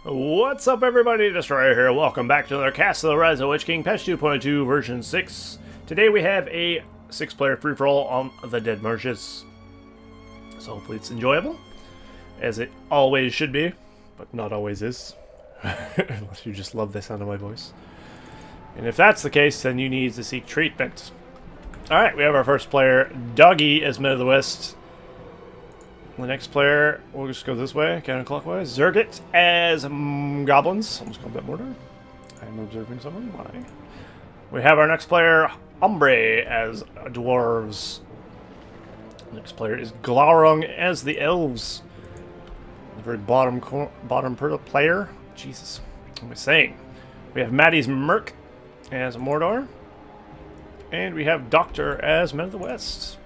What's up, everybody? Destroyer here. Welcome back to another Cast of the Rise of Witch King, patch 2.2, version 6. Today we have a 6-player free-for-all on the Dead Marshes. So hopefully it's enjoyable, as it always should be, but not always is. Unless you just love the sound of my voice. And if that's the case, then you need to seek treatment. Alright, we have our first player, Dogi, as Men of the West. The next player, we'll just go this way, counterclockwise. Zergit as Goblins. Almost called that Mordor. I'm observing someone. Why? We have our next player, Hombre, as Dwarves. Next player is Glaurung as the Elves. The very bottom player. Jesus, what am I saying? We have MattysMirk as Mordor. And we have Doctor as Men of the West.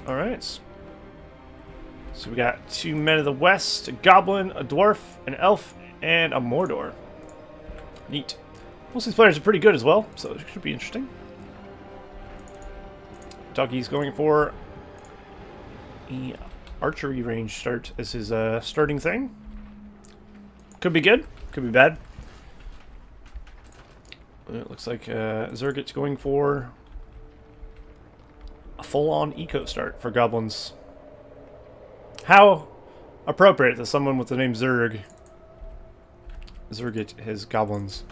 Alright. So we got 2 Men of the West, a Goblin, a Dwarf, an Elf, and a Mordor. Neat. Most of these players are pretty good as well, so it should be interesting. Dogi's going for the archery range start as his starting thing. Could be good, could be bad. It looks like Zergit's going for a full-on eco start for Goblins. How appropriate that someone with the name Zergit has Goblins.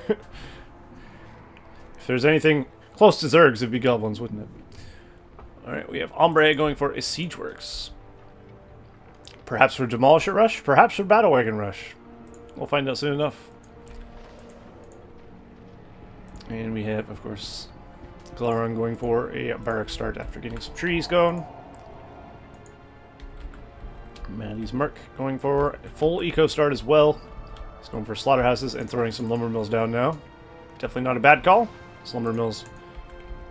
If there's anything close to Zergs, it'd be Goblins, wouldn't it? Alright, we have Hombre going for a Siege Works. Perhaps for Demolisher Rush, perhaps for Battle Wagon Rush. We'll find out soon enough. And we have, of course, Glaurung going for a barrack start after getting some trees going. MattysMirk going for a full eco start as well. He's going for slaughterhouses and throwing some lumber mills down now. Definitely not a bad call. These lumber mills,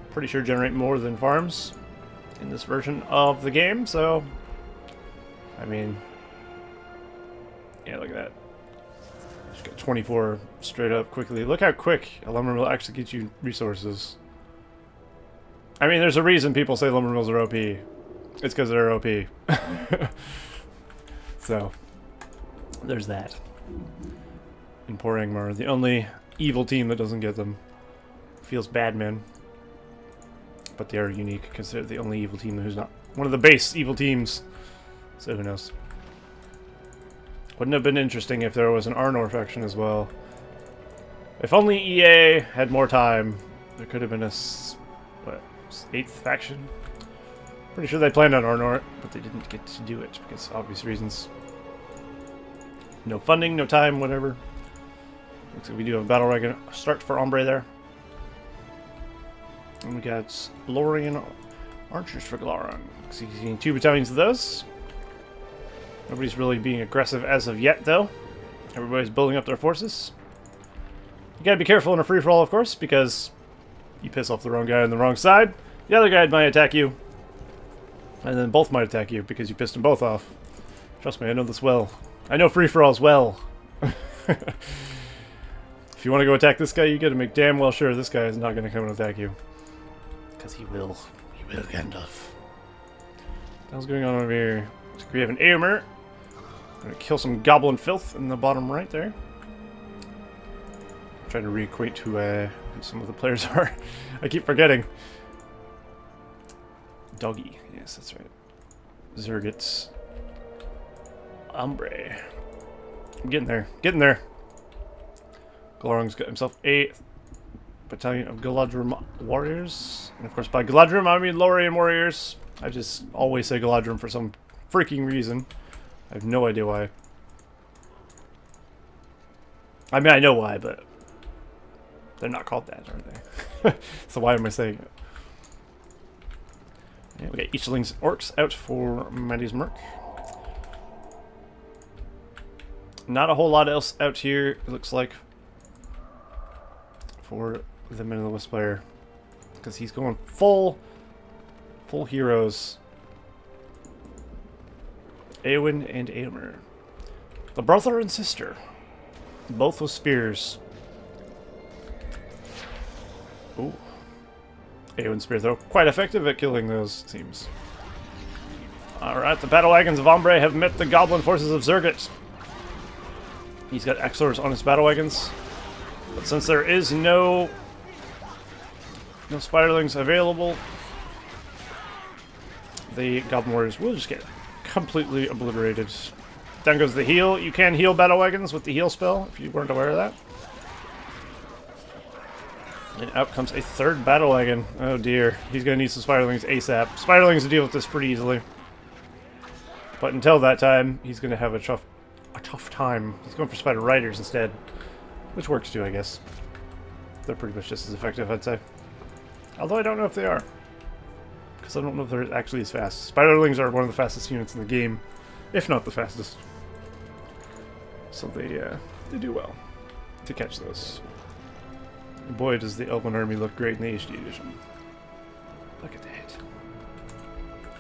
pretty sure, generate more than farms in this version of the game, so I mean, yeah, look at that. Just got 24 straight up quickly. Look how quick a lumber mill actually gets you resources. I mean, there's a reason people say lumber mills are OP. It's because they're OP. So, there's that. And poor Angmar, the only evil team that doesn't get them. Feels bad, man. But they are unique, because they're the only evil team who's not one of the base evil teams. So who knows. Wouldn't have been interesting if there was an Arnor faction as well. If only EA had more time, there could have been a, what, 8th faction? Pretty sure they planned on Arnor, but they didn't get to do it because of obvious reasons. No funding, no time, whatever. Looks like we do have a battle wagon start for Hombre there. And we got Lorian archers for Glaurung. So he's getting 2 battalions of those. Nobody's really being aggressive as of yet, though. Everybody's building up their forces. You gotta be careful in a free-for-all, of course, because you piss off the wrong guy on the wrong side. The other guy might attack you. And then both might attack you because you pissed them both off. Trust me, I know this well. I know free-for-alls well. If you want to go attack this guy, you gotta make damn well sure this guy is not gonna come and attack you. Because he will. He will, Gandalf. What's going on over here? So we have an Hombre. Gonna kill some goblin filth in the bottom right there. I'm trying to reacquaint who some of the players are. I keep forgetting. Dogi. Yes, that's right. Zergit. Hombre. I'm getting there. Getting there. Glaurung's got himself a battalion of Galadrim warriors. And of course, by Galadrim, I mean Lorien warriors. I just always say Galadrim for some freaking reason. I have no idea why. I mean, I know why, but they're not called that, are they? So why am I saying it? Yeah, we got Eachling's orcs out for MattysMirk. Not a whole lot else out here, it looks like, for the Men of the West player. Because he's going full heroes. Eowyn and Hombre. The brother and sister. Both with spears. Ooh. Eowyn spear, though, quite effective at killing those teams. Alright, the battle wagons of Hombre have met the goblin forces of Zergit. He's got Axlors on his battle wagons. But since there is no spiderlings available, the Goblin Warriors will just get completely obliterated. Down goes the heal. You can heal battle wagons with the heal spell, if you weren't aware of that. And out comes a third battle wagon. Oh dear. He's going to need some spiderlings ASAP. Spiderlings deal with this pretty easily. But until that time, he's going to have a tough time. He's going for spider riders instead. Which works too, I guess. They're pretty much just as effective, I'd say. Although I don't know if they are. Because I don't know if they're actually as fast. Spiderlings are one of the fastest units in the game. If not the fastest. So they do well to catch those. Boy, does the Elven army look great in the HD edition. Look at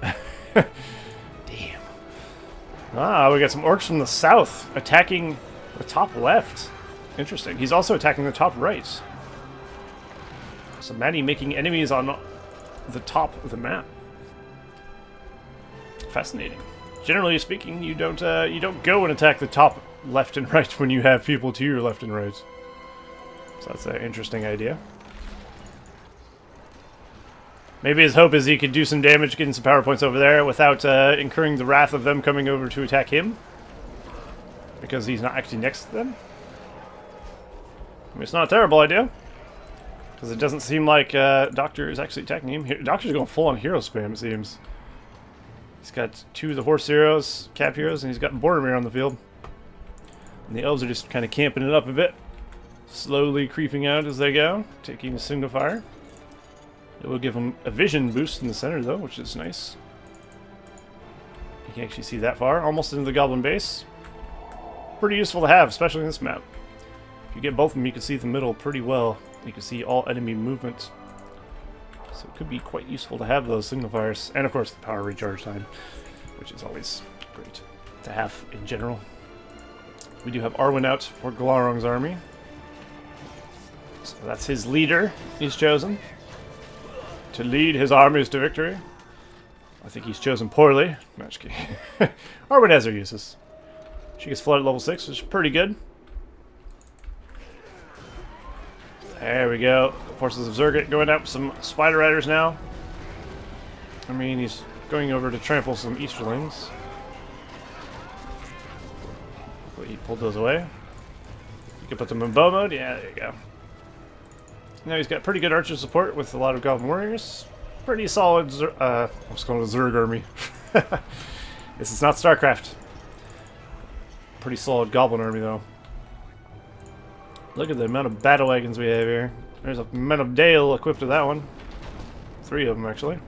that. Damn. Ah, we got some orcs from the south attacking the top left. Interesting. He's also attacking the top right. So Matty making enemies on the top of the map. Fascinating. Generally speaking, you don't go and attack the top left and right when you have people to your left and right. So that's an interesting idea. Maybe his hope is he could do some damage, getting some power points over there without incurring the wrath of them coming over to attack him. Because he's not actually next to them. I mean, it's not a terrible idea. Because it doesn't seem like Doctor is actually attacking him. Doctor's going full on hero spam, it seems. He's got two of the horse heroes, cap heroes, and he's got Boromir on the field. And the elves are just kind of camping it up a bit. Slowly creeping out as they go, taking a signifier. It will give them a vision boost in the center, though, which is nice. You can actually see that far, almost into the goblin base. Pretty useful to have, especially in this map. If you get both of them, you can see the middle pretty well. You can see all enemy movement. So it could be quite useful to have those signifiers. And, of course, the power recharge time, which is always great to have in general. We do have Arwen out for Glaurung's army. So that's his leader he's chosen to lead his armies to victory. I think he's chosen poorly. No, just kidding. Arwen has her uses. She gets flooded level 6, which is pretty good. There we go. Forces of Zergit going up some Spider Riders now. I mean, he's going over to trample some Easterlings. He pulled those away. You can put them in bow mode. Yeah, there you go. Now he's got pretty good archer support with a lot of Goblin Warriors. Pretty solid, I was calling it a Zerg army. This is not StarCraft. Pretty solid Goblin army, though. Look at the amount of battle wagons we have here. There's a Men of Dale equipped to that one. 3 of them, actually.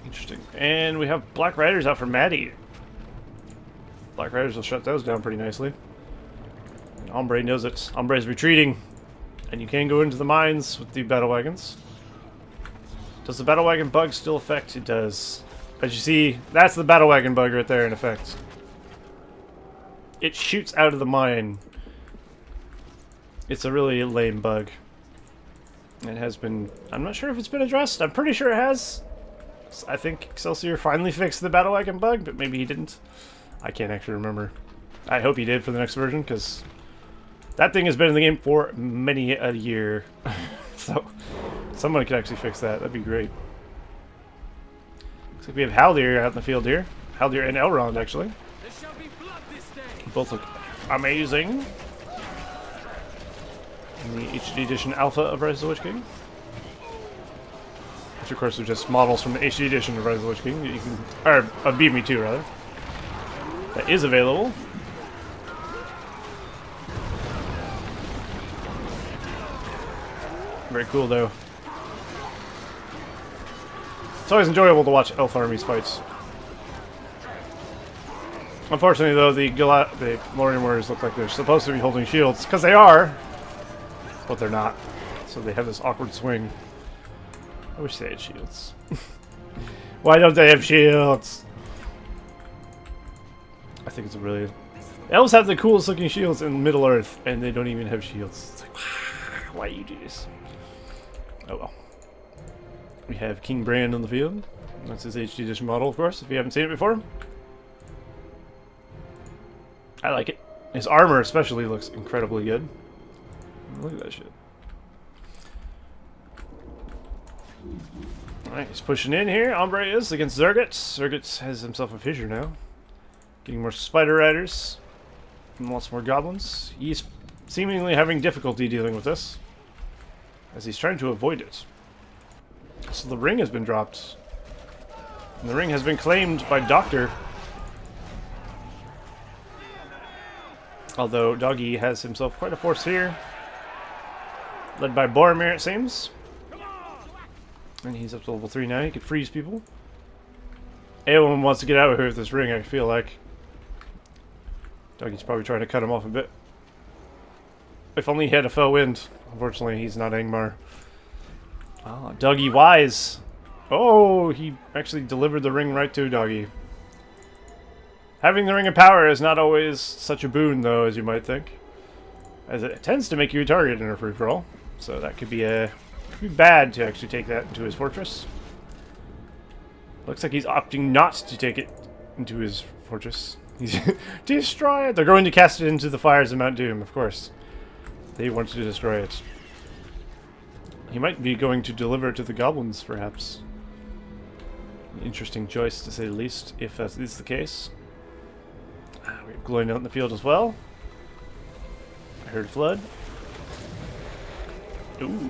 Interesting. And we have Black Riders out for Matty. Black Riders will shut those down pretty nicely. And Hombre knows it. Hombre's retreating. And you can go into the mines with the battle wagons. Does the battle wagon bug still affect? It does. As you see, that's the battle wagon bug right there in effect. It shoots out of the mine. It's a really lame bug. It has been... I'm not sure if it's been addressed. I'm pretty sure it has. I think Excelsior finally fixed the battle wagon bug, but maybe he didn't. I can't actually remember. I hope he did for the next version, because that thing has been in the game for many a year. So, someone could actually fix that. That'd be great. Looks like we have Haldir out in the field here. Haldir and Elrond, actually. Both look amazing. In the HD Edition Alpha of Rise of the Lich King. Which, of course, are just models from the HD Edition of Rise of the Lich King. You can, or of BB 2, rather. That is available. Very cool, though. It's always enjoyable to watch elf armies fights. Unfortunately, though, the Glaurung warriors look like they're supposed to be holding shields, because they are, but they're not. So they have this awkward swing. I wish they had shields. Why don't they have shields? I think it's a really... Elves have the coolest looking shields in Middle Earth, and they don't even have shields. It's like, why you do this? Oh well. We have King Brand on the field. That's his HD Edition model, of course, if you haven't seen it before. I like it. His armor especially looks incredibly good. Look at that shit. Alright, he's pushing in here. Hombre is against zergit. Zergit has himself a fissure now. Getting more spider riders. And lots more goblins. He's seemingly having difficulty dealing with this, as he's trying to avoid it. So the ring has been dropped. And the ring has been claimed by Doctor. Although Dogi has himself quite a force here. Led by Boromir, it seems. And he's up to level 3 now. He can freeze people. Everyone wants to get out of here with this ring, I feel like. Dogi's probably trying to cut him off a bit. If only he had a foe wind. Unfortunately, he's not Angmar. Ah, Dogi wise. Oh, he actually delivered the ring right to Dogi. Having the Ring of Power is not always such a boon, though, as you might think. As it tends to make you a target in a free-for-all. So that could be bad to actually take that into his fortress. Looks like he's opting not to take it into his fortress. He's destroy it! They're going to cast it into the fires of Mount Doom, of course. They want to destroy it. He might be going to deliver it to the Goblins, perhaps. Interesting choice, to say the least, if that is the case. We have Glaurung out in the field as well. I heard Flood. Ooh.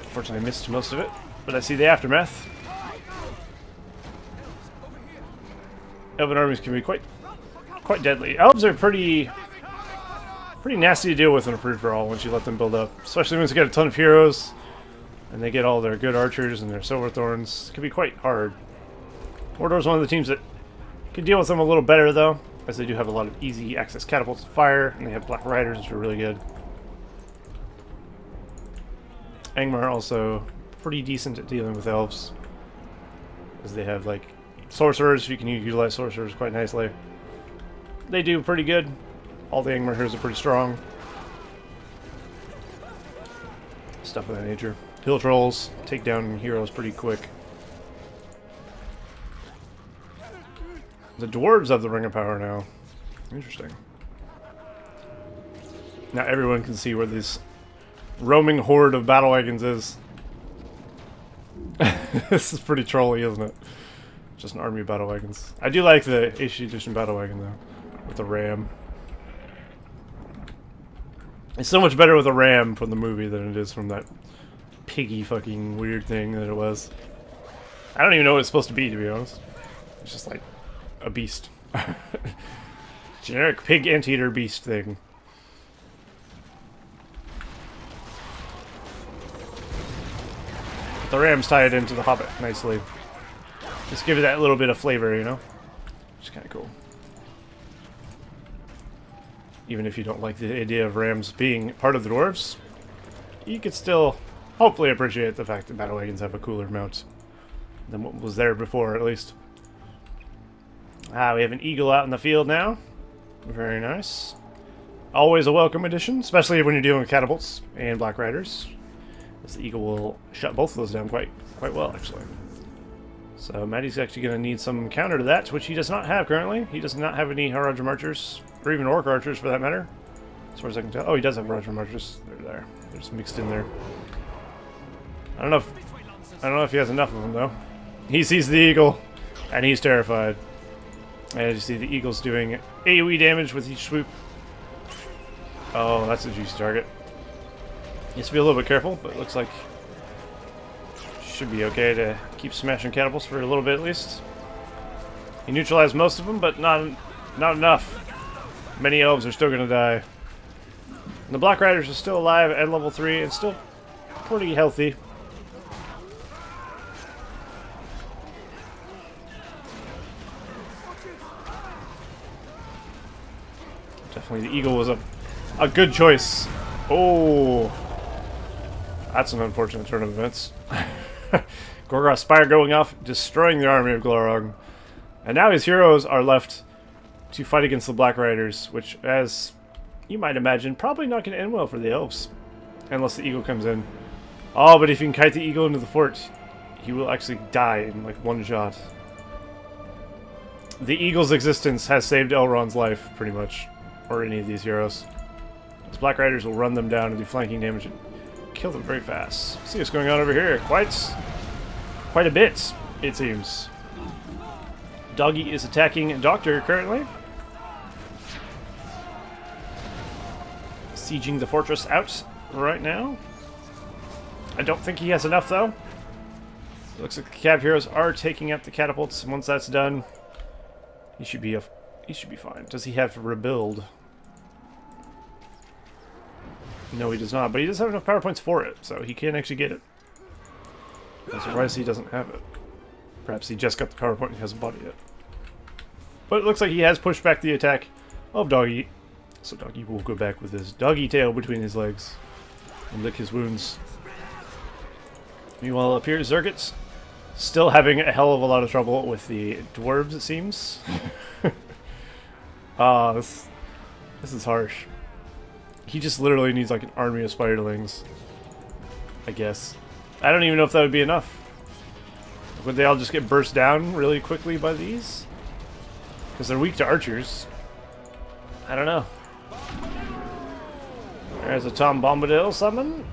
Unfortunately, I missed most of it, but I see the aftermath. Elven armies can be quite deadly. Elves are pretty nasty to deal with in a free-for-all once you let them build up. Especially once you get a ton of heroes, and they get all their good archers and their silver thorns. It can be quite hard. Mordor is one of the teams that can deal with them a little better, though, as they do have a lot of easy access catapults to fire, and they have black riders, which are really good. Angmar also pretty decent at dealing with elves, as they have like sorcerers. You can utilize sorcerers quite nicely. They do pretty good. All the Angmar heroes are pretty strong. Stuff of that nature. Hill trolls take down heroes pretty quick. The Dwarves have the Ring of Power now. Interesting. Now everyone can see where this roaming horde of battle wagons is. This is pretty trolly, isn't it? Just an army of battle wagons. I do like the HD edition battle wagon, though, with the ram. It's so much better with a ram from the movie than it is from that piggy fucking weird thing that it was. I don't even know what it's supposed to be, to be honest. It's just like a beast. Generic pig anteater beast thing. The rams tie it into the Hobbit nicely. Just give it that little bit of flavor, you know? Which is kind of cool. Even if you don't like the idea of rams being part of the dwarves, you could still hopefully appreciate the fact that battle wagons have a cooler mount than what was there before, at least. Ah, we have an eagle out in the field now. Very nice. Always a welcome addition, especially when you're dealing with catapults and black riders. As the eagle will shut both of those down quite well, actually. So Matty's actually going to need some counter to that, which he does not have currently. He does not have any Haradrim archers, or even orc archers for that matter, as far as I can tell. Oh, he does have Haradrim archers. They're there. They're just mixed in there. I don't know if he has enough of them though. He sees the eagle, and he's terrified. As you see, the eagle's doing AoE damage with each swoop. Oh, that's a juicy target. He has to be a little bit careful, but it looks like should be okay to keep smashing catapults for a little bit at least. He neutralized most of them, but not enough. Many elves are still going to die. And the Black Riders are still alive at level 3 and still pretty healthy. Definitely the eagle was a good choice. Oh, that's an unfortunate turn of events. Gorgoth's Spire going off, destroying the army of Glaurung. And now his heroes are left to fight against the Black Riders, which, as you might imagine, probably not going to end well for the elves. Unless the eagle comes in. Oh, but if you can kite the eagle into the fort, he will actually die in like one shot. The Eagle's existence has saved Elrond's life, pretty much. Or any of these heroes. These Black Riders will run them down and do flanking damage and kill them very fast. Let's see what's going on over here. Quite a bit, it seems. Dogi is attacking Doctor currently. Sieging the fortress out right now. I don't think he has enough, though. It looks like the Cav heroes are taking out the catapults, and once that's done, he should be fine. Does he have to rebuild? No, he does not, but he does have enough power points for it, so he can actually get it. I'm surprised he doesn't have it. Perhaps he just got the power point and hasn't bought it yet. But it looks like he has pushed back the attack of Dogi. So Dogi will go back with his doggy tail between his legs and lick his wounds. Meanwhile, up here, zergits still having a hell of a lot of trouble with the dwarves, it seems. This is harsh. He just literally needs like an army of spiderlings, I guess. I don't even know if that would be enough. Would they all just get burst down really quickly by these? Because they're weak to archers. I don't know. There's a Tom Bombadil summon.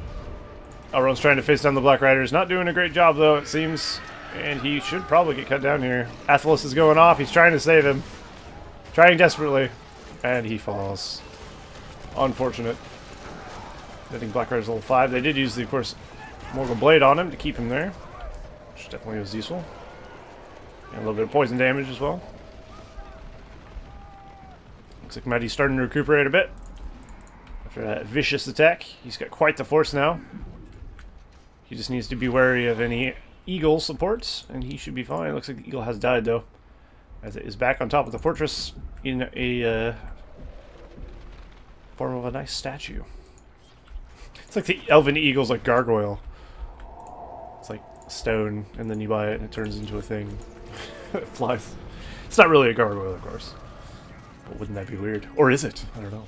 Elrond's trying to face down the Black Riders. Not doing a great job, though, it seems. And he should probably get cut down here. Athelos is going off. He's trying to save him. Trying desperately. And he falls. Unfortunate. I think Black Riders level 5. They did use the, of course, Morgul Blade on him to keep him there. Which definitely was useful. And a little bit of poison damage as well. Looks like Matty's starting to recuperate a bit. After that vicious attack. He's got quite the force now. He just needs to be wary of any eagle supports, and he should be fine. Looks like the eagle has died, though, as it is back on top of the fortress in a form of a nice statue. It's like the elven eagle's like gargoyle. It's like stone, and then you buy it and it turns into a thing. It flies. It's not really a gargoyle, of course. But wouldn't that be weird? Or is it? I don't know.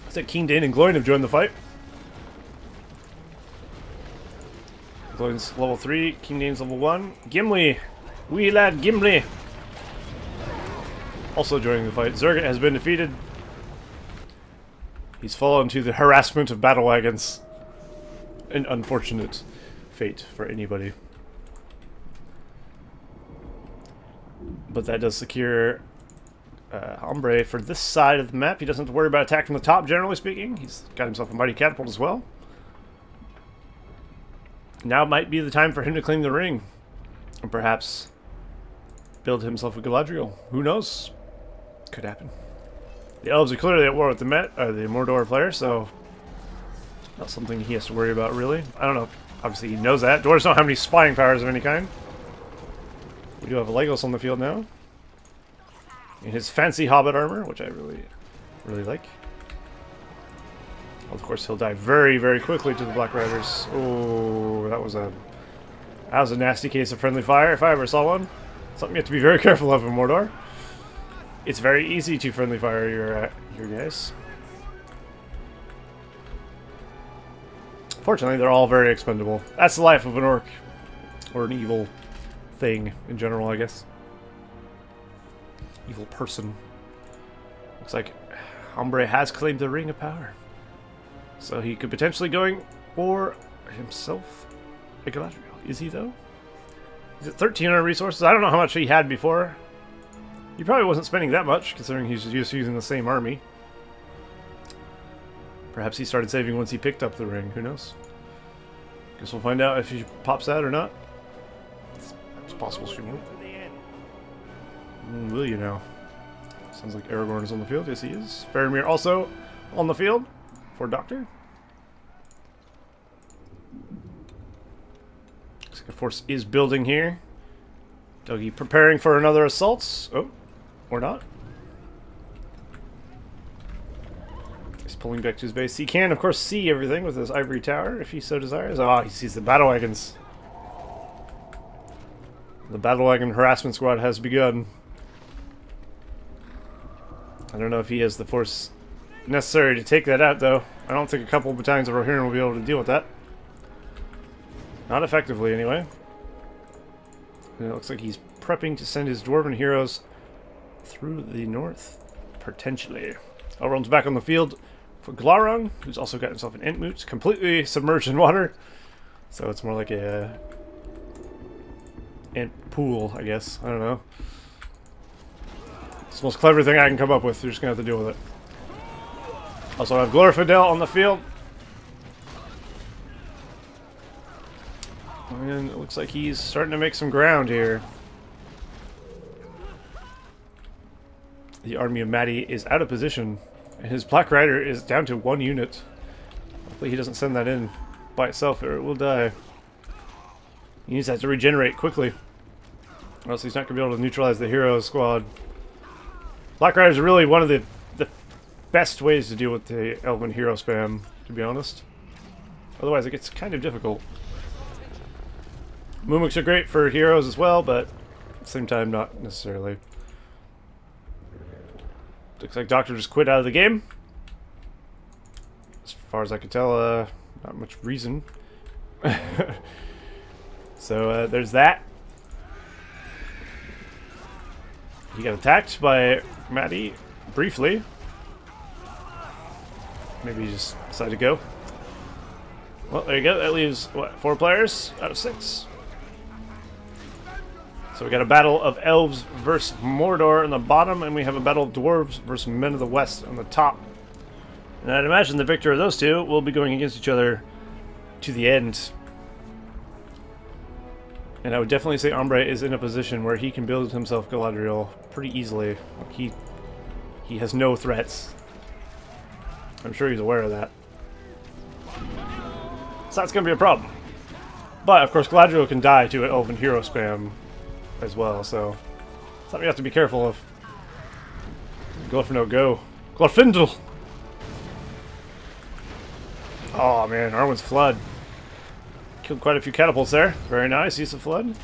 Looks like King Dane and Gloin have joined the fight. Gloin's level 3, King Dane's level 1. Gimli! Wee lad Gimli! Also joining the fight. Zergit has been defeated. He's fallen to the harassment of battle wagons. An unfortunate fate for anybody. But that does secure Hombre for this side of the map. He doesn't have to worry about attack from the top, generally speaking. He's got himself a mighty catapult as well. Now might be the time for him to claim the ring. And perhaps build himself a Galadriel. Who knows? Could happen. The Elves are clearly at war with the Mordor player, so not something he has to worry about, really. I don't know. Obviously, he knows that. Dwarves don't have any spying powers of any kind. We do have a Legolas on the field now. In his fancy hobbit armor, which I really like. Of course, he'll die very, very quickly to the Black Riders. Oh, that was a nasty case of friendly fire, if I ever saw one. Something you have to be very careful of in Mordor. It's very easy to friendly fire your guys. Fortunately, they're all very expendable. That's the life of an orc. Or an evil thing, in general, I guess. Evil person. Looks like Hombre has claimed the Ring of Power. So he could potentially going for himself a Galadriel. Is he, though? Is it 1,300 resources? I don't know how much he had before. He probably wasn't spending that much, considering he's just using the same army. Perhaps he started saving once he picked up the ring. Who knows? Guess we'll find out if he pops out or not. It's possible she won't. Will you now? Sounds like Aragorn is on the field. Yes, he is. Faramir also on the field for Doctor. Looks like a force is building here. Dogi preparing for another assault. Oh, or not. He's pulling back to his base. He can, of course, see everything with his ivory tower if he so desires. Ah, he sees the battle wagons. The battle wagon harassment squad has begun. I don't know if he has the force necessary to take that out, though. I don't think a couple of battalions of Rohirrim will be able to deal with that. Not effectively, anyway. And it looks like he's prepping to send his dwarven heroes through the north, potentially. Elrond's back on the field for Glaurung, who's also got himself an Entmoot, completely submerged in water. So it's more like a Ent pool, I guess. I don't know. It's the most clever thing I can come up with. You're just going to have to deal with it. Also have Glorfindel on the field. And it looks like he's starting to make some ground here. The army of Matty is out of position. And his Black Rider is down to 1 unit. Hopefully he doesn't send that in by itself or it will die. He needs that to regenerate quickly. Or else he's not going to be able to neutralize the hero squad. Black Riders are really one of the best ways to deal with the Elven hero spam, to be honest. Otherwise it gets kind of difficult. Mumuks are great for heroes as well, but at the same time not necessarily. Looks like Doctor just quit out of the game. As far as I could tell, not much reason. So there's that. He got attacked by Matty briefly. Maybe he just decided to go. Well, there you go. That leaves, what, 4 players out of 6. So we got a battle of Elves versus Mordor on the bottom, and we have a battle of Dwarves versus Men of the West on the top. And I'd imagine the victor of those two will be going against each other to the end. And I would definitely say Hombre is in a position where he can build himself Galadriel pretty easily. He has no threats. I'm sure he's aware of that. So that's going to be a problem. But, of course, Galadriel can die to an Elven hero spam as well, so something you have to be careful of. Glorfindel, go. Glorfindel! Oh, man, Arwen's Flood. Killed quite a few catapults there. Very nice use of Flood.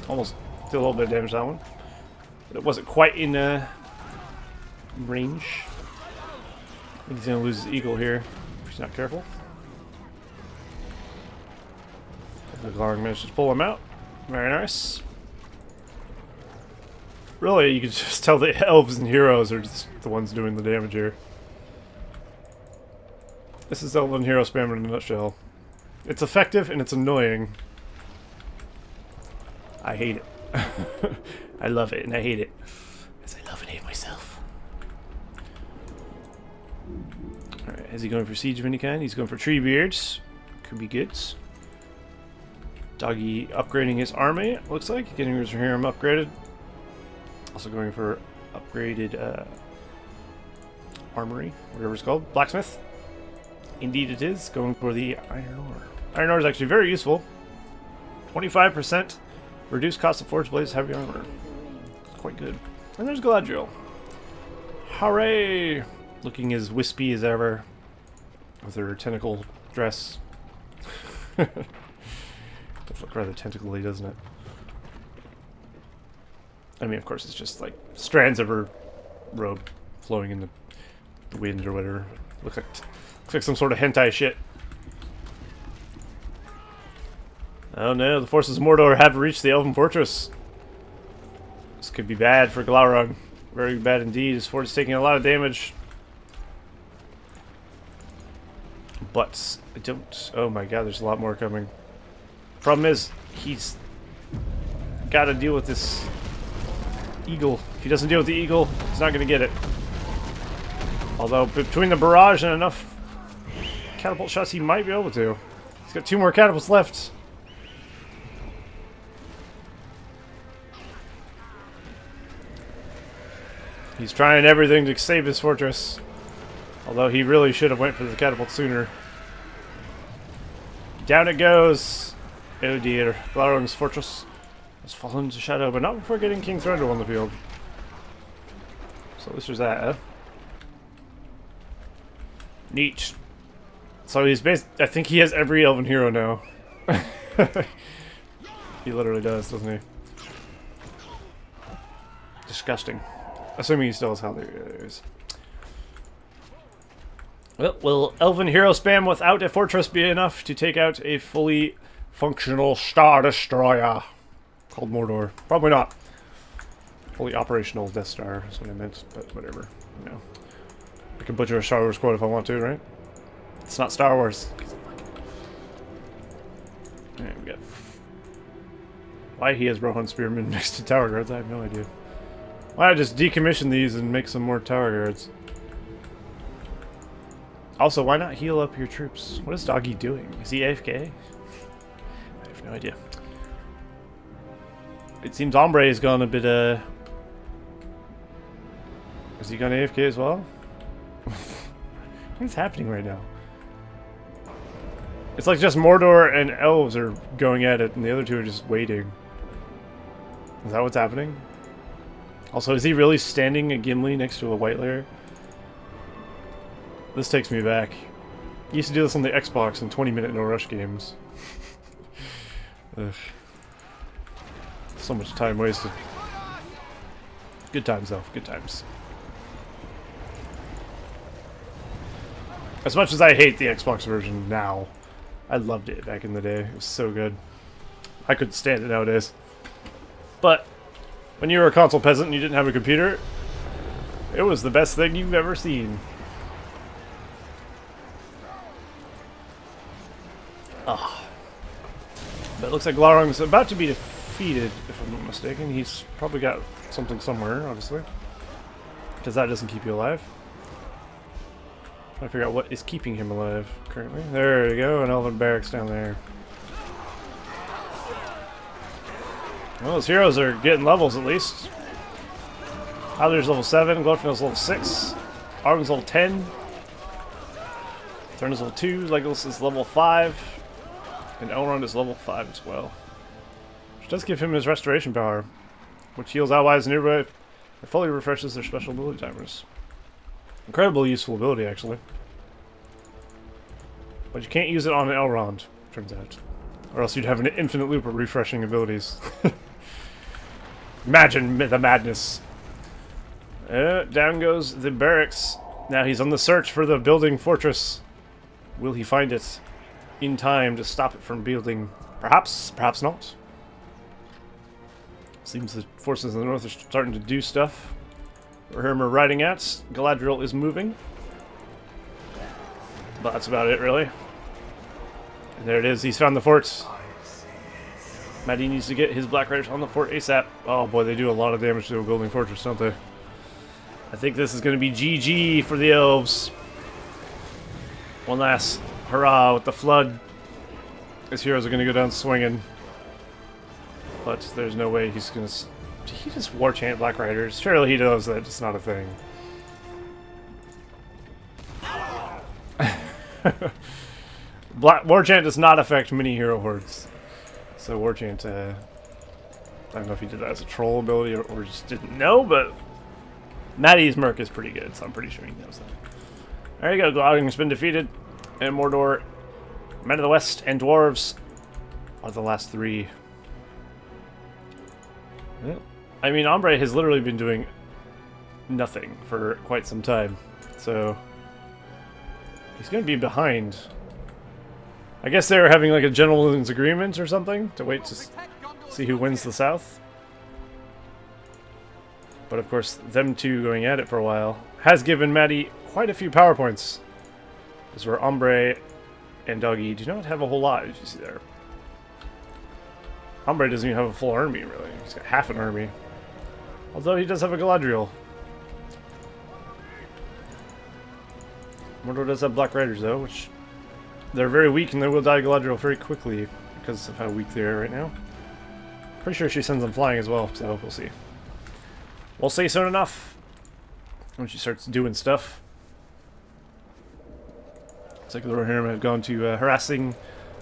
Almost did a little bit of damage that one. But it wasn't quite in range. I think he's going to lose his eagle here if he's not careful. The Glaurung managed to pull him out. Very nice. Really, you can just tell the elves and heroes are just the ones doing the damage here. This is Elven hero spam in a nutshell. It's effective and it's annoying. I hate it. I love it and I hate it. As I love and hate myself. Alright, is he going for siege of any kind? He's going for tree beards. Could be good. Dogi upgrading his army, looks like. Getting his harem upgraded. Also going for upgraded armory, whatever it's called. Blacksmith. Indeed it is. Going for the iron ore. Iron ore is actually very useful. 25% reduced cost of forged blades, heavy armor. It's quite good. And there's Galadriel. Hooray! Looking as wispy as ever with her tentacle dress. Does look rather tentacly, doesn't it? I mean, of course, it's just like strands of her robe flowing in the wind or whatever. Looks like some sort of hentai shit. Oh no, the forces of Mordor have reached the Elven Fortress. This could be bad for Glaurung. Very bad indeed. His fort is taking a lot of damage. But I don't... Oh my god, there's a lot more coming. Problem is, he's got to deal with this eagle. If he doesn't deal with the eagle, he's not going to get it. Although, between the barrage and enough catapult shots, he might be able to. He's got 2 more catapults left. He's trying everything to save his fortress. Although he really should have went for the catapult sooner. Down it goes. Oh dear. Glaurung's fortress has fallen into shadow, but not before getting King Thranduil on the field. So at least there's that, huh? Neat. So he's I think he has every elven hero now. He literally does, doesn't he? Disgusting. Assuming he still has Hallelujahs. Well, will Elven hero spam without a fortress be enough to take out a fully functional Star Destroyer called Mordor? Probably not. Fully operational Death Star is what I meant, but whatever. You know, I can butcher a Star Wars quote if I want to, right? It's not Star Wars. Alright, we got... Why he has Rohan Spearmen next to Tower Guards, I have no idea. Why not just decommission these and make some more Tower Guards? Also, why not heal up your troops? What is Dogi doing? Is he AFK? I have no idea. It seems Hombre has gone a bit, Is he gone AFK as well? What is happening right now? It's like just Mordor and Elves are going at it, and the other two are just waiting. Is that what's happening? Also, is he really standing a Gimli next to a white layer? This takes me back. I used to do this on the Xbox in 20-minute no-rush games. Ugh. So much time wasted. Good times, though. Good times. As much as I hate the Xbox version now, I loved it back in the day. It was so good. I couldn't stand it nowadays. But when you were a console peasant and you didn't have a computer, it was the best thing you've ever seen. Ah. But it looks like Glaurung's about to be defeated, if I'm not mistaken. He's probably got something somewhere, obviously. Because that doesn't keep you alive. Trying to figure out what is keeping him alive currently. There you go, an elven barracks down there. Well, those heroes are getting levels at least. Howler's level 7, Glorfield's level 6, Arden's level 10, Thurn is level 2, Legolas is level 5, and Elrond is level 5 as well. Which does give him his restoration power, which heals allies nearby and fully refreshes their special ability timers. Incredibly useful ability, actually. But you can't use it on an Elrond, turns out. Or else you'd have an infinite loop of refreshing abilities. Imagine the madness. Down goes the barracks. Now he's on the search for the building fortress. Will he find it in time to stop it from building? Perhaps, perhaps not. Seems the forces in the north are starting to do stuff. Where Hombre riding at, Galadriel is moving. But that's about it, really. And there it is, he's found the fort. Matty needs to get his Black Riders on the fort ASAP. Oh boy, they do a lot of damage to a building fortress, don't they? I think this is going to be GG for the Elves. One last hurrah with the flood. His heroes are going to go down swinging. But there's no way he's going to... Did he just war chant Black Riders? Surely he knows that it's not a thing. War chant does not affect mini hero hordes. So war chant, I don't know if he did that as a troll ability or just didn't know, but MattysMirk is pretty good, so I'm pretty sure he knows that. There you go, Glaurung has been defeated, and Mordor, Men of the West, and Dwarves are the last three. Yeah. I mean, Hombre has literally been doing nothing for quite some time, so he's going to be behind. I guess they were having like a gentleman's agreement or something to wait to see who wins the South. But of course, them two going at it for a while has given Matty quite a few power points. This is where Hombre and Dogi do not have a whole lot, as you see there. Hombre doesn't even have a full army, really. He's got half an army. Although he does have a Galadriel. Mordor does have Black Riders, though, which... They're very weak, and they will die Galadriel very quickly because of how weak they are right now. Pretty sure she sends them flying as well, so we'll see. We'll see soon enough when she starts doing stuff. It's like the Rohirrim have gone to harassing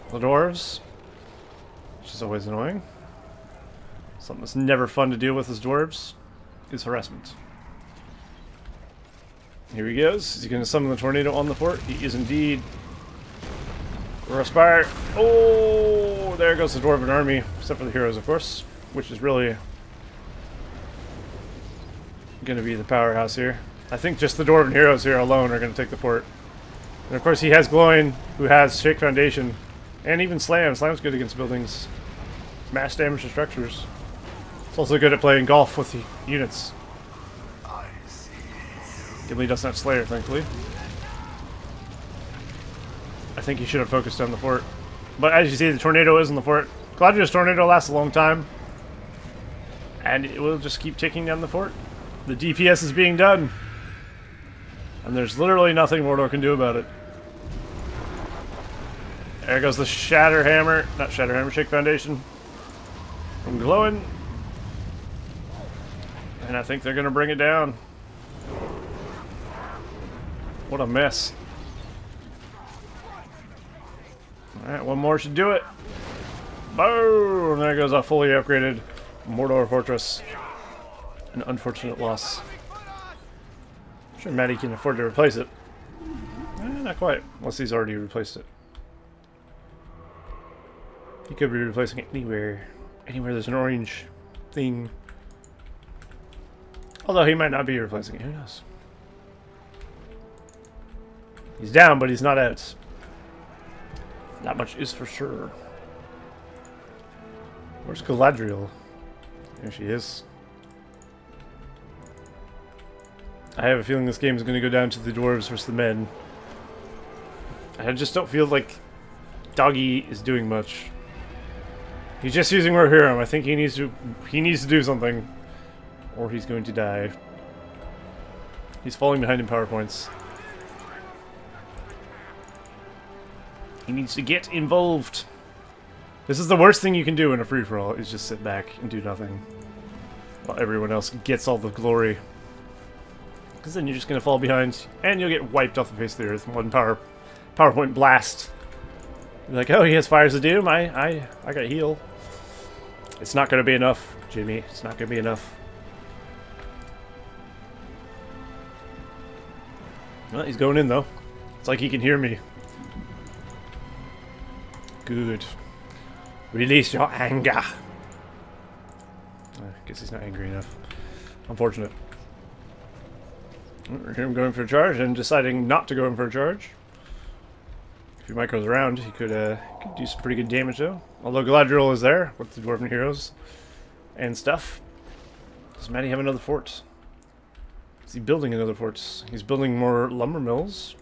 the Dwarves, which is always annoying. Something that's never fun to deal with as Dwarves is harassment. Here he goes. Is he going to summon the tornado on the fort? He is indeed. Respire. Oh, there goes the Dwarven army, except for the heroes, of course, which is really going to be the powerhouse here. I think just the Dwarven heroes here alone are going to take the fort. And of course he has Gloin, who has Shake Foundation, and even Slam. Slam's good against buildings. Mass damage to structures. It's also good at playing golf with the units. Gimli doesn't have Slayer, thankfully. I think he should have focused on the fort. But as you see, the tornado is in the fort. Galadriel's tornado lasts a long time. And it will just keep ticking down the fort. The DPS is being done. And there's literally nothing Mordor can do about it. There goes the Shatter Hammer. Not Shatter Hammer, Shake Foundation. From Glowing. And I think they're going to bring it down. What a mess. Alright, one more should do it. Boom! There goes a fully upgraded Mordor Fortress. An unfortunate loss. I'm sure Matty can afford to replace it. Not quite, unless he's already replaced it. He could be replacing it anywhere. Anywhere there's an orange thing. Although he might not be replacing it, who knows? He's down, but he's not out. That much is for sure. Where's Galadriel? There she is. I have a feeling this game is going to go down to the dwarves versus the men. I just don't feel like Dogi is doing much. He's just using Rohirrim. I think he needs to do something, or he's going to die. He's falling behind in power points. He needs to get involved. This is the worst thing you can do in a free-for-all, is just sit back and do nothing. While everyone else gets all the glory. Because then you're just going to fall behind, and you'll get wiped off the face of the earth in one PowerPoint blast. You're like, oh, he has Fires of Doom, I got heal. It's not going to be enough, Jimmy. It's not going to be enough. Well, he's going in, though. It's like he can hear me. Good. Release your anger. I guess he's not angry enough. Unfortunate. Hear him going for a charge and deciding not to go in for a charge. If he micros around, he could do some pretty good damage though. Although Galadriel is there with the Dwarven heroes and stuff. Does Matty have another fort? Is he building another fort? He's building more lumber mills.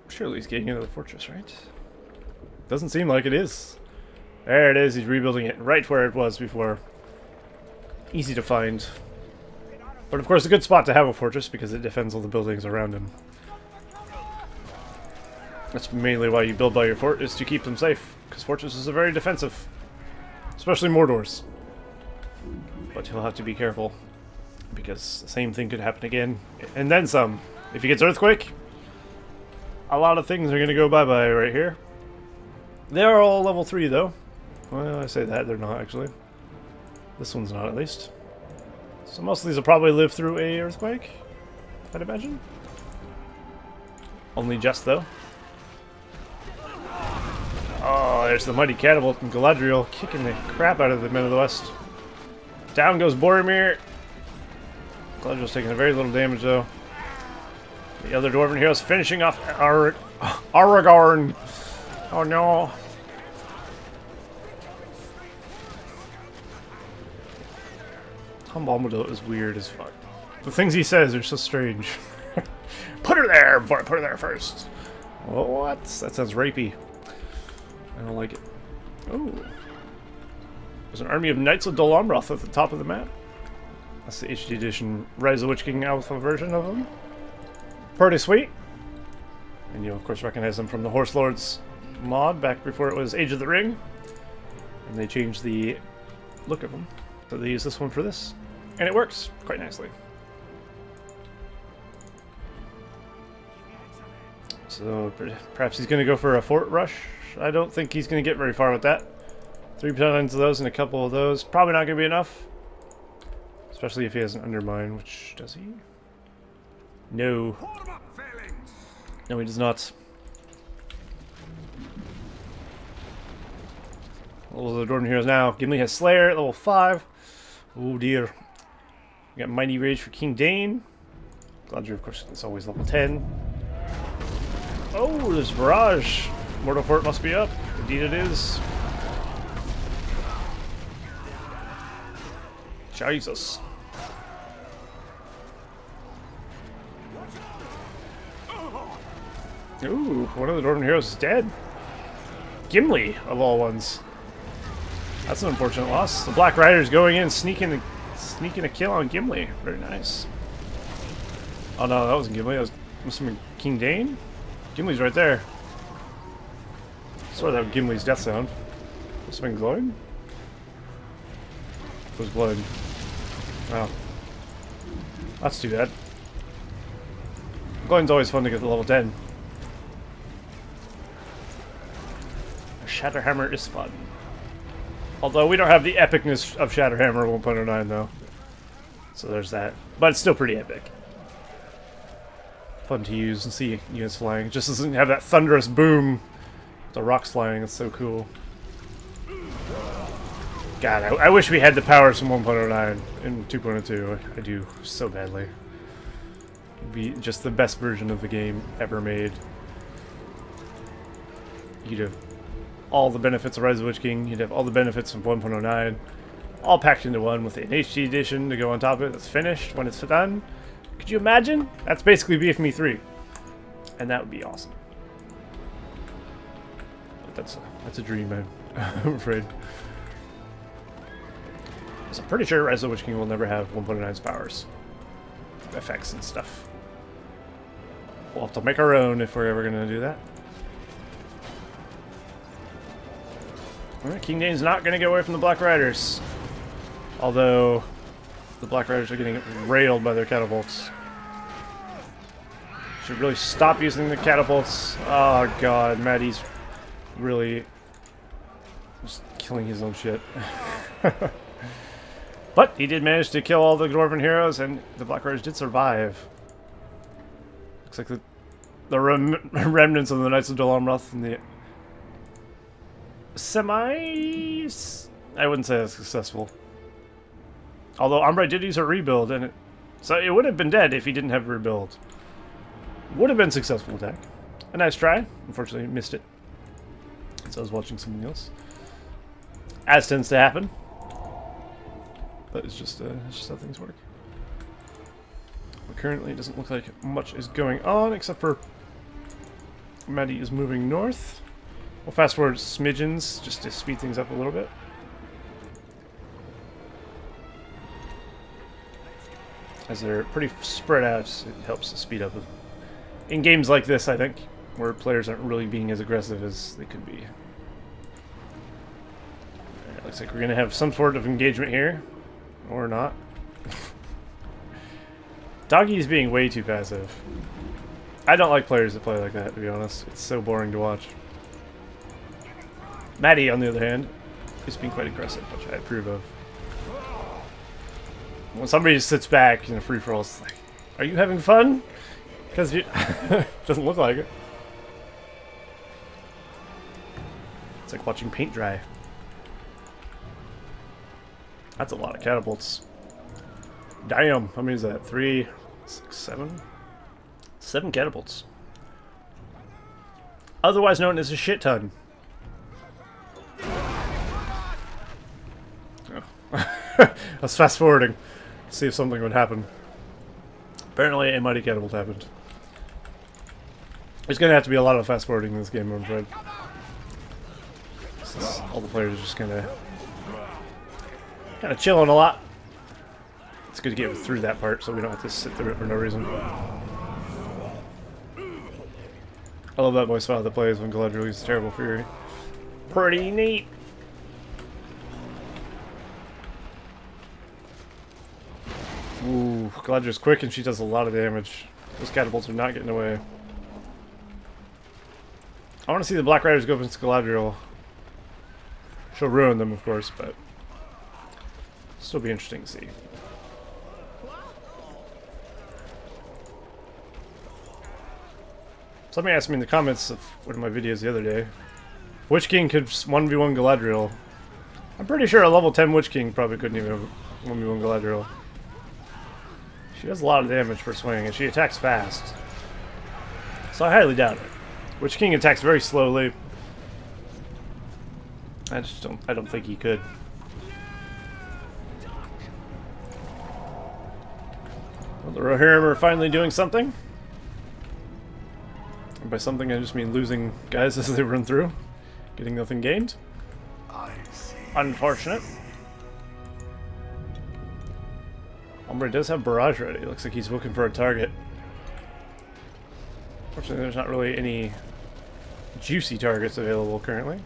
Surely he's getting another fortress, right? Doesn't seem like it is. There it is, he's rebuilding it right where it was before. Easy to find. But of course a good spot to have a fortress because it defends all the buildings around him. That's mainly why you build by your fort, is to keep them safe. Because fortresses are very defensive. Especially Mordor's. But he'll have to be careful. Because the same thing could happen again. And then some. If he gets Earthquake, a lot of things are going to go bye-bye right here. They're all level 3 though. Well, I say that, they're not actually. This one's not at least. So most of these will probably live through a Earthquake, I'd imagine. Only just though. Oh, there's the mighty catapult and Galadriel kicking the crap out of the Men of the West. Down goes Boromir. Galadriel's taking a very little damage though. The other Dwarven heroes finishing off Aragorn. Oh no. Tom Bombadil is weird as fuck. The things he says are so strange. Put her there before I put her there first. What? That sounds rapey. I don't like it. Oh. There's an army of Knights of Dol Amroth at the top of the map. That's the HD edition Rise of the Witch King alpha version of them. Pretty sweet. And you of course recognize them from the Horse Lords mod back before it was Age of the Ring. And they changed the look of them. So they use this one for this. And it works quite nicely. So perhaps he's going to go for a fort rush. I don't think he's going to get very far with that. 3 battalions of those and a couple of those. Probably not going to be enough. Especially if he has an undermine, which does he? No. No, he does not. All the Dwarven heroes now. Gimli has Slayer at level 5. Oh dear. We got Mighty Rage for King Dane. Galadriel, of course, is always level 10. Oh, there's Barrage. Mordor Fort must be up. Indeed it is. Jesus. Ooh, one of the Dwarven heroes is dead. Gimli, of all ones. That's an unfortunate loss. The Black Riders going in, sneaking a kill on Gimli. Very nice. Oh no, that wasn't Gimli. That was must have been King Dane. Gimli's right there. Sort of that Gimli's death sound. Must have been Glaurung. It was blood. Wow. That's too bad. Glaurung's always fun to get to level 10. Shatterhammer is fun. Although we don't have the epicness of Shatterhammer 1.09 though. So there's that. But it's still pretty epic. Fun to use and see units flying. It just doesn't have that thunderous boom. The rocks flying, it's so cool. God, I wish we had the powers from 1.09 and 2.02. I do so badly. It'd be just the best version of the game ever made. You'd have all the benefits of Rise of the Witch King, you'd have all the benefits of 1.09, all packed into one with an HD edition to go on top of it that's finished when it's done. Could you imagine? That's basically BFME 3. And that would be awesome. But that's a dream, man. I'm afraid. So I'm pretty sure Rise of the Witch King will never have 1.09's powers. Effects and stuff. We'll have to make our own if we're ever going to do that. Alright, King Dane's not going to get away from the Black Riders. Although, the Black Riders are getting railed by their catapults. Should really stop using the catapults. Oh god, Matty's really just killing his own shit. But he did manage to kill all the Dwarven heroes, and the Black Riders did survive. Looks like the remnants of the Knights of Dol Amroth and the I wouldn't say that's successful. Although Hombre did use a rebuild, and so it would have been dead if he didn't have a rebuild. Would have been successful attack. A nice try. Unfortunately, missed it. So I was watching something else. As tends to happen. But it's just how things work. But currently, it doesn't look like much is going on, except for Matty is moving north. We'll fast forward smidgens just to speed things up a little bit. As they're pretty spread out, it helps to speed up. In games like this, I think, where players aren't really being as aggressive as they could be. Right, looks like we're going to have some sort of engagement here. Or not. Dogi's being way too passive. I don't like players that play like that, to be honest. It's so boring to watch. Matty, on the other hand, is being quite aggressive, which I approve of. When somebody just sits back in a free-for-all, it's like, are you having fun? Because you doesn't look like it. It's like watching paint dry. That's a lot of catapults. Damn, how many is that? 3, 6, 7? 7 catapults. Otherwise known as a shit ton. I was fast forwarding to see if something would happen. Apparently a mighty catapult happened. There's gonna have to be a lot of fast forwarding in this game, I'm afraid. Since all the players are just kinda chilling a lot. It's good to get through that part so we don't have to sit through it for no reason. I love that voice file that plays when Galadriel uses Terrible Fury. Pretty neat. Ooh, Galadriel's quick and she does a lot of damage. Those catapults are not getting away. I want to see the Black Riders go up against Galadriel. She'll ruin them, of course, but still be interesting to see. Somebody asked me in the comments of one of my videos the other day, Witch King could 1v1 Galadriel. I'm pretty sure a level 10 Witch King probably couldn't even 1v1 Galadriel. She does a lot of damage per swing, and she attacks fast. So I highly doubt it. Witch King attacks very slowly. I don't think he could. Well, the Rohirrim are finally doing something. And by something I just mean losing guys as they run through. Getting nothing gained. Unfortunate. Hombre does have barrage ready. Looks like he's looking for a target. Fortunately, there's not really any juicy targets available currently.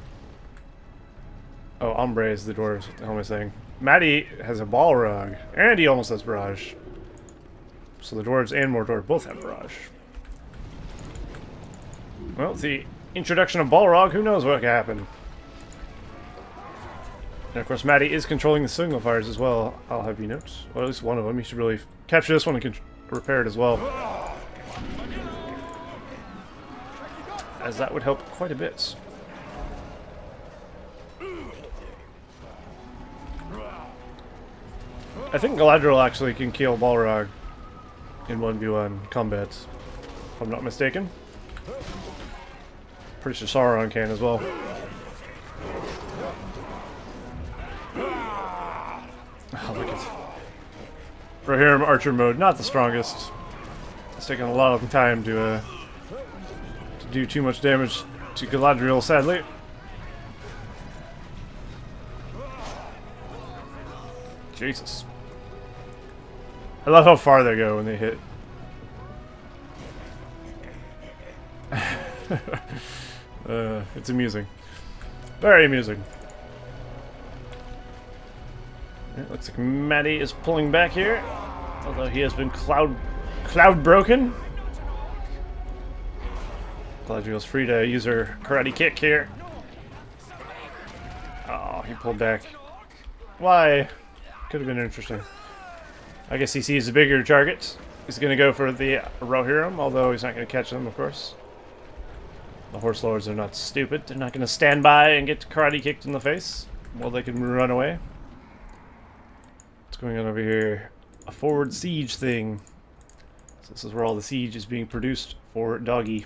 Oh, Hombre is the dwarves. What the hell am I saying? Matty has a Balrog, and he almost has barrage. So the dwarves and Mordor both have barrage. Well, the introduction of Balrog, who knows what could happen. And of course, Matty is controlling the signal fires as well. I'll have you note. Well, at least one of them. You should really capture this one and repair it as well, as that would help quite a bit. I think Galadriel actually can kill Balrog in 1v1 combat, if I'm not mistaken. Pretty sure Sauron can as well. Oh, look at Rohirrim Archer mode, not the strongest. It's taking a lot of time to do too much damage to Galadriel, sadly. Jesus. I love how far they go when they hit. It's amusing. Very amusing. It looks like Matty is pulling back here, although he has been cloud broken. Galadriel's free to use her karate kick here. Oh, he pulled back. Why? Could have been interesting. I guess he sees a bigger target. He's going to go for the Rohirrim, although he's not going to catch them, of course. The Horse Lords are not stupid. They're not going to stand by and get karate kicked in the face while they can run away. What's going on over here? A forward siege thing. So this is where all the siege is being produced for Dogi.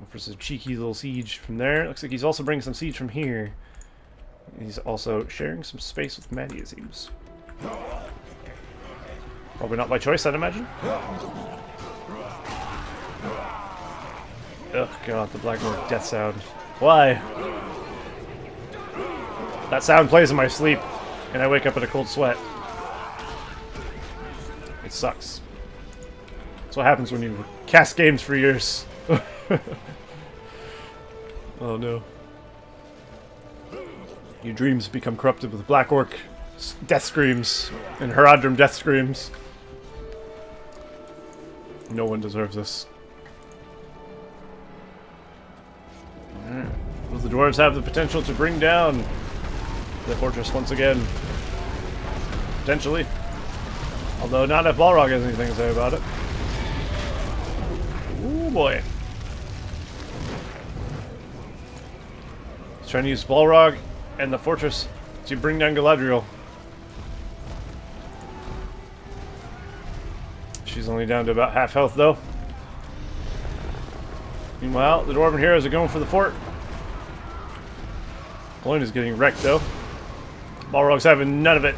For some cheeky little siege from there. Looks like he's also bringing some siege from here. He's also sharing some space with Matty, it seems. Probably not by choice, I'd imagine. Oh god, the Blackmore death sound. Why? That sound plays in my sleep, and I wake up in a cold sweat. It sucks. That's what happens when you cast games for years. Oh no. Your dreams become corrupted with Black Orc death screams and Haradrim death screams. No one deserves this. Alright. Will the dwarves have the potential to bring down the fortress once again? Potentially. Although not if Balrog has anything to say about it. Ooh boy. He's trying to use Balrog and the fortress to bring down Galadriel. She's only down to about half health though. Meanwhile, the Dwarven heroes are going for the fort. Gloin is getting wrecked though. Balrog's having none of it.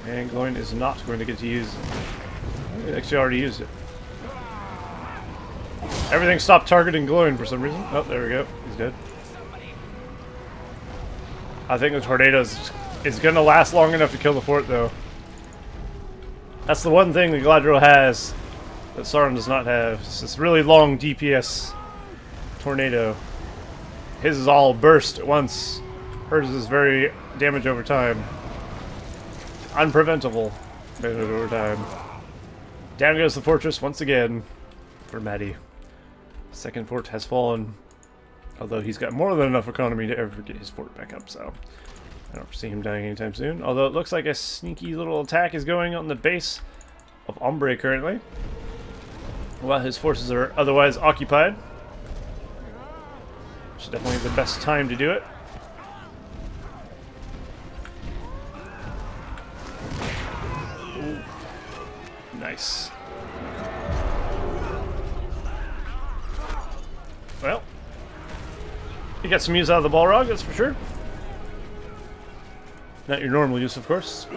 And Gloin is not going to get to use it. He actually already used it. Everything stopped targeting Gloin for some reason. Oh, there we go. He's dead. I think the tornadoes is going to last long enough to kill the fort though. That's the one thing that Galadriel has that Sauron does not have. It's this really long DPS tornado. His is all burst at once. Hers is very damage over time. Unpreventable damage over time. Down goes the fortress once again for Matty. Second fort has fallen. Although he's got more than enough economy to ever get his fort back up, so I don't foresee him dying anytime soon. Although it looks like a sneaky little attack is going on the base of Hombre currently, while his forces are otherwise occupied. Which is definitely the best time to do it. Ooh. Nice. Well, you got some use out of the Balrog, that's for sure. Not your normal use, of course.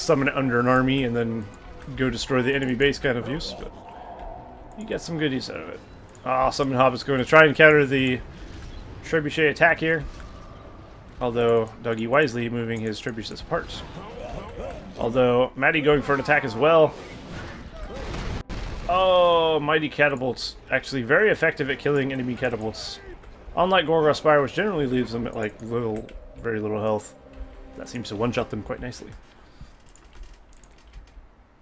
summon it under an army and then go destroy the enemy base kind of use, but you get some good use out of it. Summon Hobbit's going to try and counter the Trebuchet attack here, although Dogi wisely moving his trebuchets apart. Although Matty going for an attack as well. Oh, mighty catapults. Actually very effective at killing enemy catapults. Unlike Gorgoroth Spire, which generally leaves them at like very little health. That seems to one-shot them quite nicely.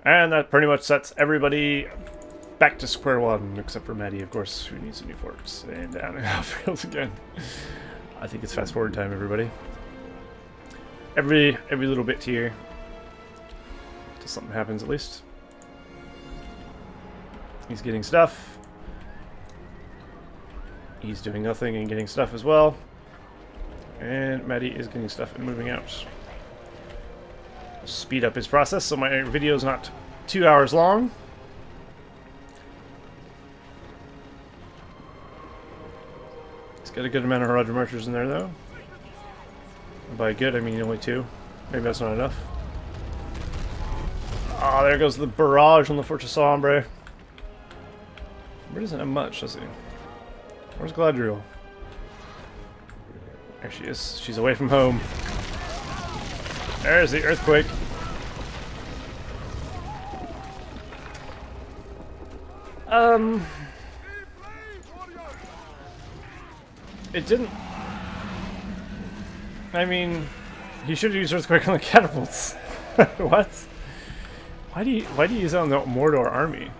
And that pretty much sets everybody back to square one, except for Matty, of course, who needs a new forts. And down in outfields again. I think it's fast forward time, everybody. Every little bit here. Till something happens at least. He's getting stuff. He's doing nothing and getting stuff as well. And Matty is getting stuff and moving out. Speed up his process so my video is not 2 hours long. He's got a good amount of Roger Marchers in there though. And by good I mean only 2. Maybe that's not enough. Ah, there goes the barrage on the Fortress Hombre. Hombre doesn't have much, does he? Where's Galadriel? There she is. She's away from home. There's the earthquake. It didn't... I mean, he should have used earthquake on the catapults. What? Why do you use that on the Mordor army?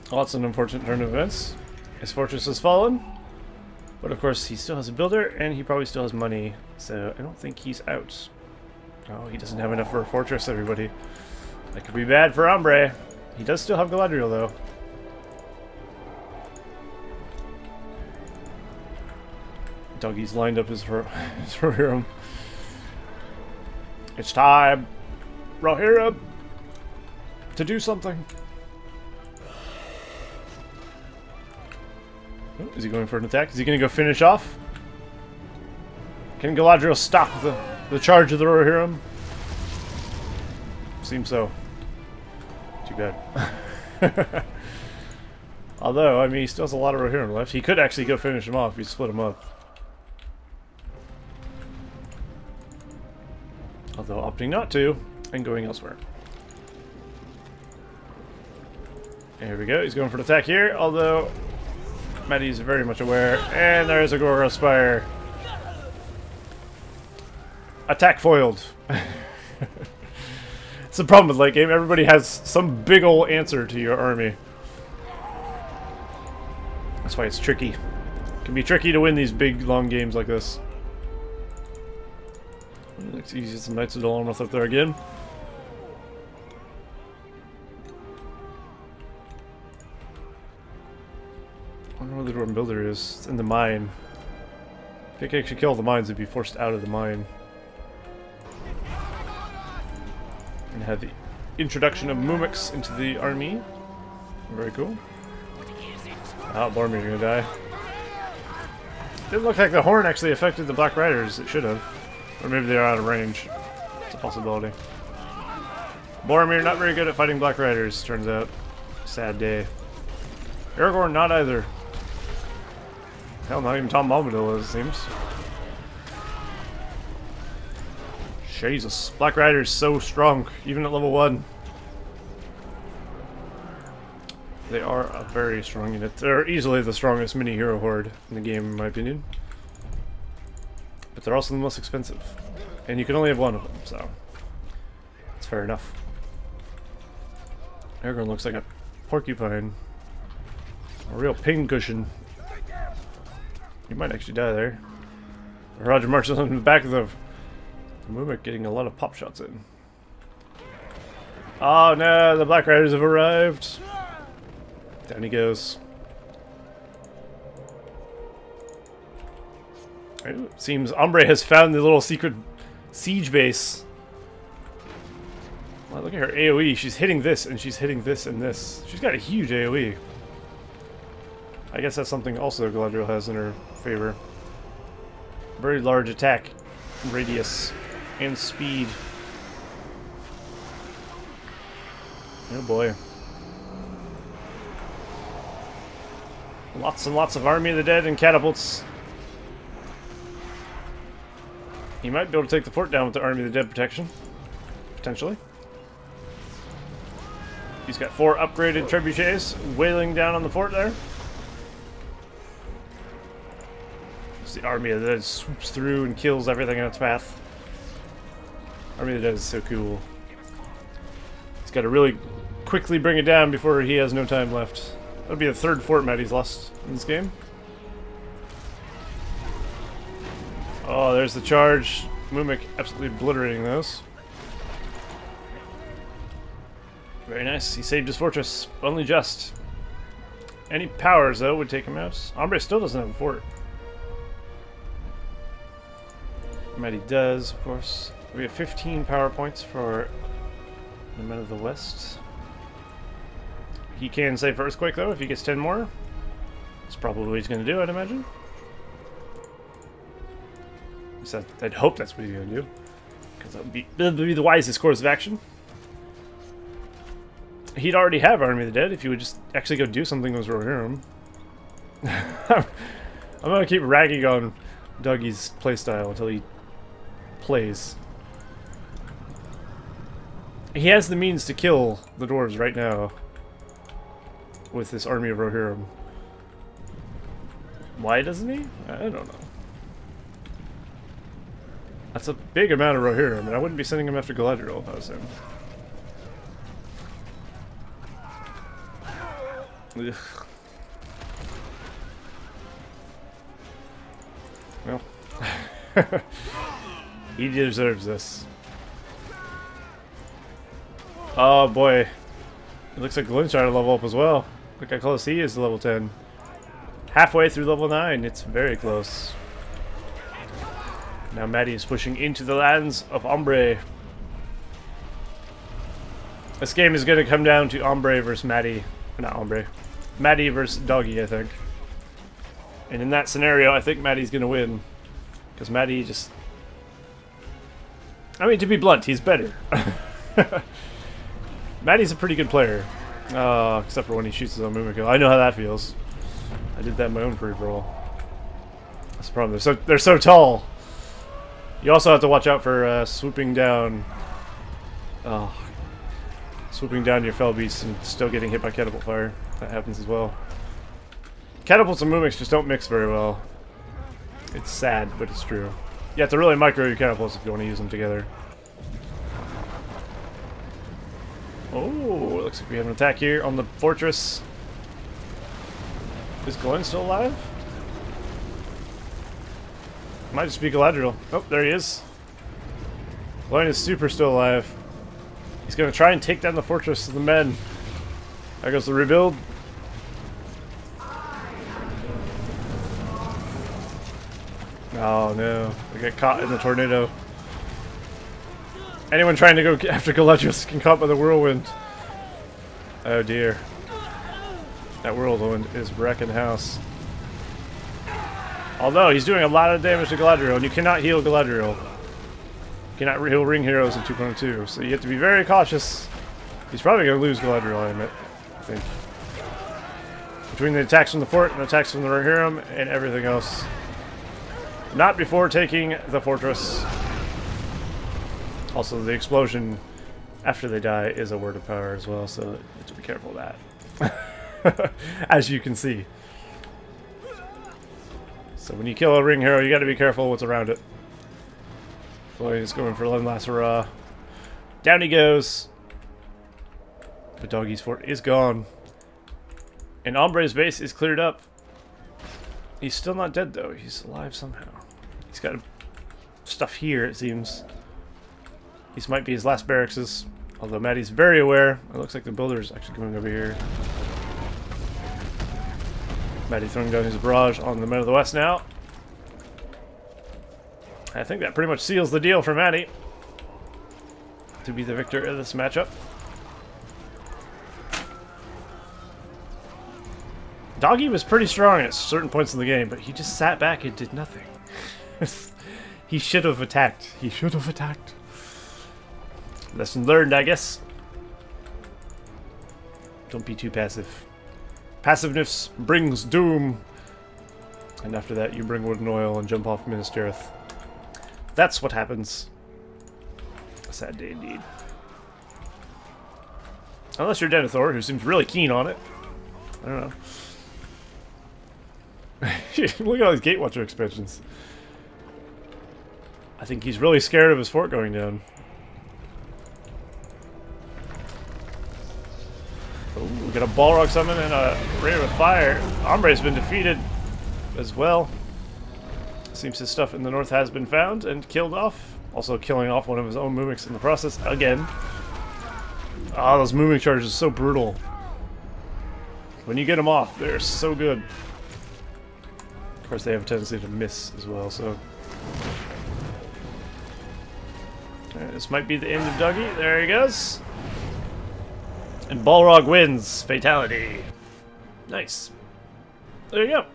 Well, that's an unfortunate turn of events. His fortress has fallen. But of course, he still has a builder, and he probably still has money. So I don't think he's out. Oh, he doesn't have enough for a fortress, everybody. That could be bad for Hombre. He does still have Galadriel, though. Dogi's lined up his Rohirrim. It's time, Rohirrim, to do something. Oh, is he going for an attack? Is he going to go finish off? Can Galadriel stop the charge of the Rohirrim? Seems so. Too bad. Although, I mean, he still has a lot of Rohirrim left. He could actually go finish him off if he split him up. Although opting not to, and going elsewhere. There we go, he's going for an attack here, although Matty's very much aware. And there's a Gorgoroth Spire. Attack foiled. It's the problem with late game, everybody has some big ol' answer to your army. That's why it's tricky. It can be tricky to win these big, long games like this. Let's use some Knights of the Dolomith up there again. I wonder where the Dwarven Builder is. It's in the mine. If I could actually kill the mines, it'd be forced out of the mine. And have the introduction of Mumix into the army. Very cool. Ah, Boromir's gonna die. Didn't look like the horn actually affected the Black Riders. It should have. Or maybe they're out of range. It's a possibility. Boromir not very good at fighting Black Riders, turns out. Sad day. Aragorn not either. Hell, not even Tom Bombadil is, it seems. Jesus. Black Rider's so strong, even at level 1. They are a very strong unit. They're easily the strongest mini-hero horde in the game, in my opinion. But they're also the most expensive. And you can only have one of them, so it's fair enough. Aragorn looks like a porcupine. A real pincushion. He might actually die there. Roger March is on the back of the Mumik getting a lot of pop shots in. Oh no, the Black Riders have arrived. Down he goes. It seems Hombre has found the little secret siege base. Wow, look at her AoE. She's hitting this, and she's hitting this and this. She's got a huge AoE. I guess that's something also Galadriel has in her favor. Very large attack radius and speed. Oh boy. Lots and lots of Army of the Dead and catapults. He might be able to take the fort down with the Army of the Dead protection. Potentially. He's got 4 upgraded trebuchets wailing down on the fort there. As the Army of the Dead swoops through and kills everything in its path. Army of the Dead is so cool. He's got to really quickly bring it down before he has no time left. That'll be the 3rd fort Matty's lost in this game. Oh, there's the charge. Mumik absolutely obliterating those. Very nice. He saved his fortress. Only just. Any powers, though, would take him out. Hombre still doesn't have a fort. Matty does, of course. We have 15 power points for the Men of the West. He can save for Earthquake, though, if he gets 10 more. That's probably what he's going to do, I'd imagine. So I'd hope that's what he's going to do. Because that would be the wisest course of action. He'd already have Army of the Dead if he would just actually go do something with Rohirrim. I'm going to keep ragging on Dougie's playstyle until he plays. He has the means to kill the dwarves right now with this army of Rohirrim. Why doesn't he? I don't know. That's a big amount of Rohirrim, and I wouldn't be sending him after Galadriel if I was him. Ugh. Well, he deserves this. Oh boy, it looks like Glenn's trying to level up as well. Look how close he is to level 10. Halfway through level 9, it's very close. Now Matty is pushing into the lands of Hombre. This game is going to come down to Hombre versus Matty. Not Hombre. Matty versus Dogi, I think. And in that scenario, I think Matty's going to win. Because Matty just... I mean, to be blunt, he's better. Matty's a pretty good player. Except for when he shoots his own movement kill. I know how that feels. I did that in my own free roll. That's the problem. They're so tall. You also have to watch out for swooping down. Swooping down your fell beasts and still getting hit by catapult fire. That happens as well. Catapults and mimics just don't mix very well. It's sad, but it's true. You have to really micro your catapults if you want to use them together. Oh, looks like we have an attack here on the fortress. Is Glenn still alive? Might just be Galadriel. Oh, there he is. Glenn is super still alive. He's going to try and take down the fortress of the men. There goes the rebuild. Oh no, they get caught in the tornado. Anyone trying to go after Galadriel is getting caught by the whirlwind. Oh dear. That whirlwind is wrecking house. Although he's doing a lot of damage to Galadriel, and you cannot heal Galadriel. You cannot heal ring heroes in 2.2, so you have to be very cautious. He's probably going to lose Galadriel, I admit. I think. Between the attacks from the fort and the attacks from the Rohirrim and everything else. Not before taking the fortress. Also, the explosion after they die is a word of power as well, so you have to be careful of that. As you can see. So when you kill a ring hero, you got to be careful what's around it. Boy, he's going for one last hurrah. Down he goes. The Doggy's fort is gone. And Hombre's base is cleared up. He's still not dead though. He's alive somehow. He's got stuff here, it seems. These might be his last barracks. Although Matty's very aware. It looks like the builder's actually coming over here. Matty throwing down his barrage on the Men of the West now. I think that pretty much seals the deal for Matty to be the victor of this matchup. Doggy was pretty strong at certain points in the game, but he just sat back and did nothing. He should have attacked. He should have attacked. Lesson learned, I guess. Don't be too passive. Passiveness brings doom. And after that, you bring wood and oil and jump off Minas Tirith. That's what happens. A sad day indeed. Unless you're Denethor, who seems really keen on it. I don't know. Look at all these Gatewatcher expansions. I think he's really scared of his fort going down. Oh, we got a Balrog summon and a Rain of Fire. Hombre's been defeated as well. Seems his stuff in the north has been found and killed off. Also killing off one of his own mimics in the process again. Ah, those moving charges are so brutal. When you get them off, they're so good. Of course, they have a tendency to miss as well, so... Alright, this might be the end of Dogi. There he goes. And Balrog wins. Fatality. Nice. There you go.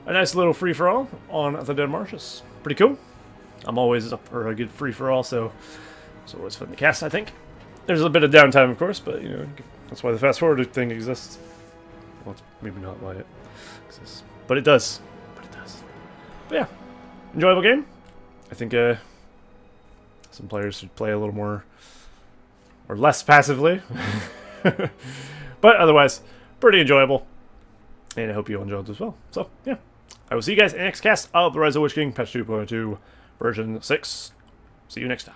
A nice little free-for-all on the Dead Marshes. Pretty cool. I'm always up for a good free-for-all, so it's always fun to cast, I think. There's a bit of downtime, of course, but, you know, that's why the fast-forward thing exists. Well, it's maybe not why it exists. But it does. But yeah, enjoyable game. I think some players should play a little more, or less passively. But otherwise, pretty enjoyable. And I hope you all enjoyed as well. So, yeah. I will see you guys in the next cast of the Rise of the Witch King, patch 2.2, version 6. See you next time.